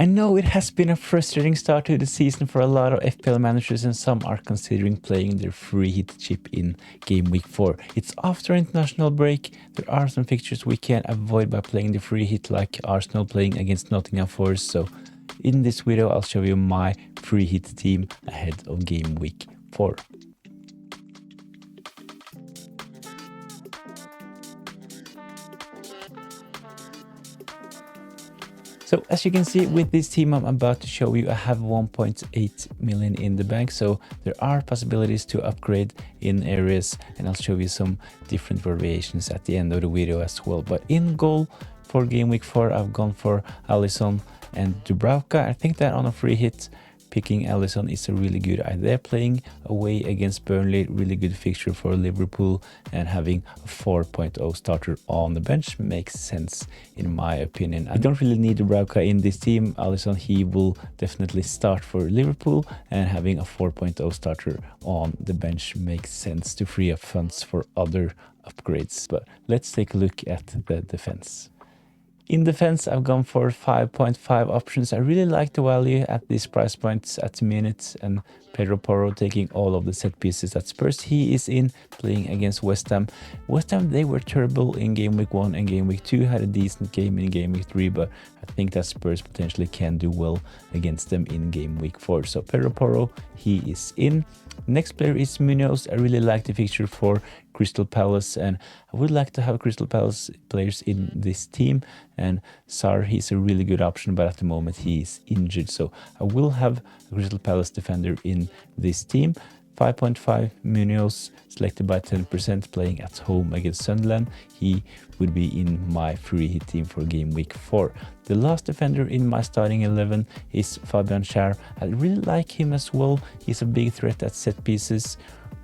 I know it has been a frustrating start to the season for a lot of FPL managers, and some are considering playing their free hit chip in game week 4. It's after international break. There are some fixtures we can avoid by playing the free hit, like Arsenal playing against Nottingham Forest. So in this video, I'll show you my free hit team ahead of game week 4. So as you can see with this team I'm about to show you, I have 1.8 million in the bank. So there are possibilities to upgrade in areas, and I'll show you some different variations at the end of the video as well. But in goal for game week 4, I've gone for Alisson and Dubravka. I think that on a free hit, picking Alisson is a really good idea. Playing away against Burnley, really good fixture for Liverpool, and having a 4.0 starter on the bench makes sense in my opinion. I don't really need Dubravka in this team. Alisson, he will definitely start for Liverpool, and having a 4.0 starter on the bench makes sense to free up funds for other upgrades. But let's take a look at the defense. In defense, I've gone for 5.5 options. I really like the value at these price points at minutes, and Pedro Porro taking all of the set pieces at Spurs. He is in, playing against West Ham. West Ham, they were terrible in game week 1 and game week 2, had a decent game in game week 3, but I think that Spurs potentially can do well against them in game week 4. So Pedro Porro, he is in. Next player is Munoz. I really like the fixture for Crystal Palace, and I would like to have Crystal Palace players in this team. And Sarr, he's a really good option, but at the moment he is injured. So I will have a Crystal Palace defender in this team. 5.5 Munoz, selected by 10%, playing at home against Sunderland. He would be in my free hit team for game week 4. The last defender in my starting 11 is Fabian Schär. I really like him as well. He's a big threat at set pieces,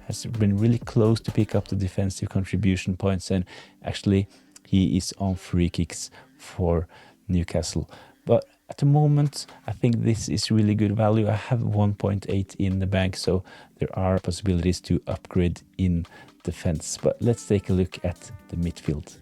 has been really close to pick up the defensive contribution points, and actually he is on free kicks for Newcastle. But at the moment, I think this is really good value. I have 1.8 in the bank, so there are possibilities to upgrade in defense. But let's take a look at the midfield.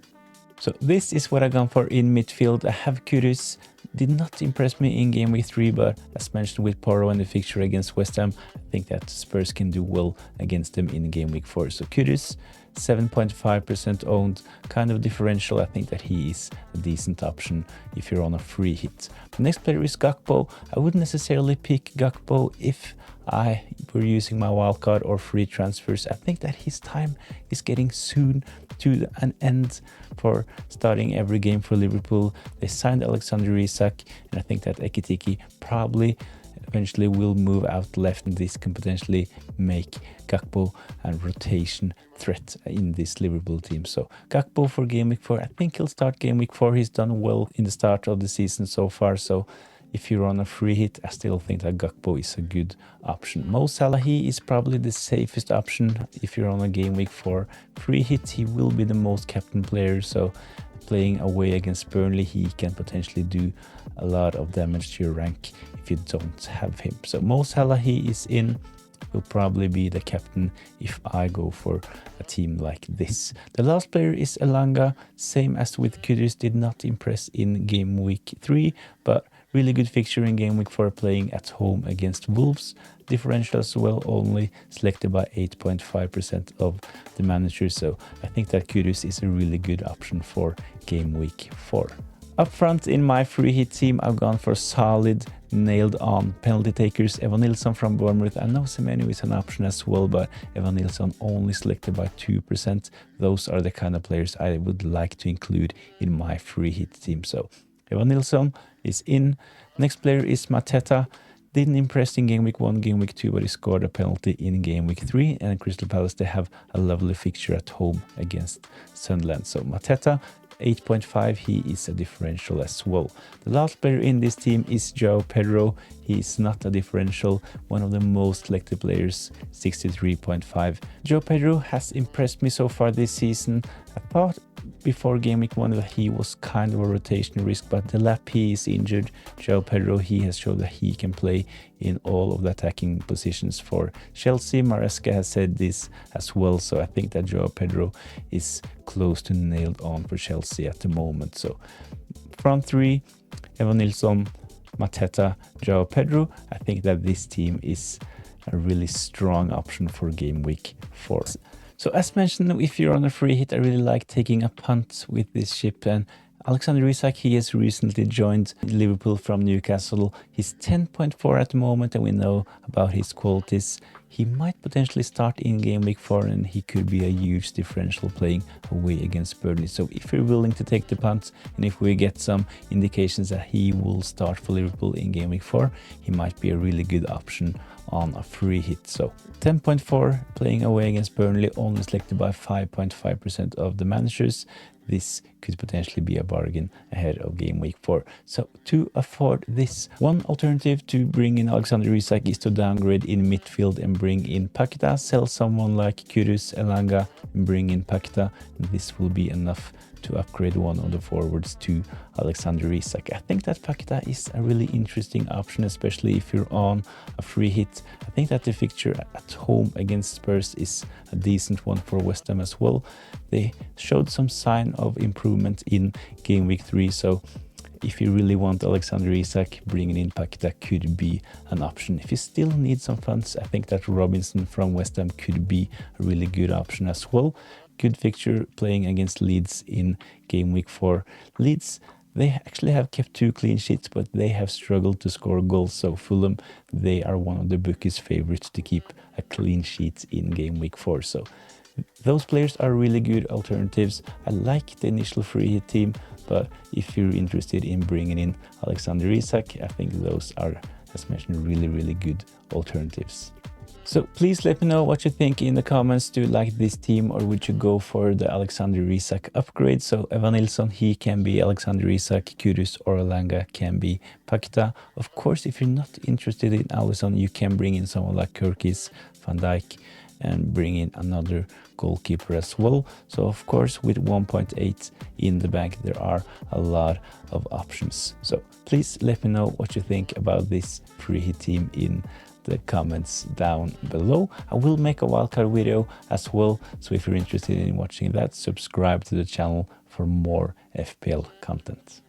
So this is what I've gone for in midfield. I have Kudus. Did not impress me in game week 3, but as mentioned with Porro and the fixture against West Ham, I think that Spurs can do well against them in game week 4. So Kudus, 7.5% owned, kind of differential. I think that he is a decent option if you're on a free hit. The next player is Gakpo. I wouldn't necessarily pick Gakpo if I were using my wildcard or free transfers. I think that his time is getting soon to an end for starting every game for Liverpool. They signed Alexander Isak, and I think that Ekitike probably eventually will move out left, and this can potentially make Gakpo a rotation threat in this Liverpool team. So Gakpo for game week 4. I think he'll start game week 4. He's done well in the start of the season so far, so if you're on a free hit, I still think that Gakpo is a good option. Mo Salah, he is probably the safest option if you're on a game week 4 free hit. He will be the most captain player, so playing away against Burnley, he can potentially do a lot of damage to your rank if you don't have him. So Mo Salah, he is in, will probably be the captain if I go for a team like this. The last player is Elanga, same as with Kudus, did not impress in game week 3, but really good fixture in game week 4, playing at home against Wolves. Differential as well, only selected by 8.5% of the managers. So I think that Kudus is a really good option for game week 4. Up front in my free hit team, I've gone for solid, nailed on penalty takers. Evan Nilsson from Bournemouth. I know Semenyo is an option as well, but Evan Nilsson only selected by 2%. Those are the kind of players I would like to include in my free hit team. So Evan Nilsson is in. Next player is Mateta. Didn't impress in game week 1, game week 2, but he scored a penalty in game week 3. And Crystal Palace, they have a lovely fixture at home against Sunderland. So Mateta, 8.5, he is a differential as well. The last player in this team is João Pedro. He is not a differential, one of the most selected players, 63.5. João Pedro has impressed me so far this season. I thought before game week 1 that he was kind of a rotation risk, but the lap he is injured. João Pedro, he has shown that he can play in all of the attacking positions for Chelsea. Maresca has said this as well, so I think that João Pedro is close to nailed on for Chelsea at the moment. So front three, Evan Nilsson, Mateta, Joao Pedro, I think that this team is a really strong option for game week 4. So as mentioned, if you're on a free hit, I really like taking a punt with this ship. And Alexander Isak, he has recently joined Liverpool from Newcastle. He's 10.4 at the moment, and we know about his qualities. He might potentially start in game week 4, and he could be a huge differential playing away against Burnley. So if you're willing to take the punt, and if we get some indications that he will start for Liverpool in game week 4, he might be a really good option on a free hit. So 10.4 playing away against Burnley, only selected by 5.5% of the managers. This could potentially be a bargain ahead of game week 4. So to afford this, one alternative to bring in Alexander Isak is to downgrade in midfield and bring in Paqueta, sell someone like Kudus, Elanga, and bring in Paqueta. This will be enough to upgrade one of the forwards to Alexander Isak. I think that Paqueta is a really interesting option, especially if you're on a free hit. I think that the fixture at home against Spurs is a decent one for West Ham as well. They showed some sign of improvement in game week 3, so if you really want Alexander Isak, bringing in Paqueta could be an option. If you still need some funds, I think that Robinson from West Ham could be a really good option as well. Good fixture playing against Leeds in game week 4. Leeds, they actually have kept 2 clean sheets, but they have struggled to score goals. So Fulham, they are one of the bookies' favorites to keep a clean sheet in game week 4. So those players are really good alternatives. I like the initial free hit team, but if you're interested in bringing in Alexander Isak, I think those are, as mentioned, really good alternatives. So please let me know what you think in the comments. Do you like this team, or would you go for the Alexander Isak upgrade? So Evan Nilsson, he can be Alexander Isak, Kudus or Elanga can be Paqueta. Of course, if you're not interested in Alisson, you can bring in someone like Kirkis, Van Dijk, and bring in another goalkeeper as well. So of course, with 1.8 in the bank, there are a lot of options. So please let me know what you think about this free hit team in the comments down below. I will make a wildcard video as well, so if you're interested in watching that, subscribe to the channel for more FPL content.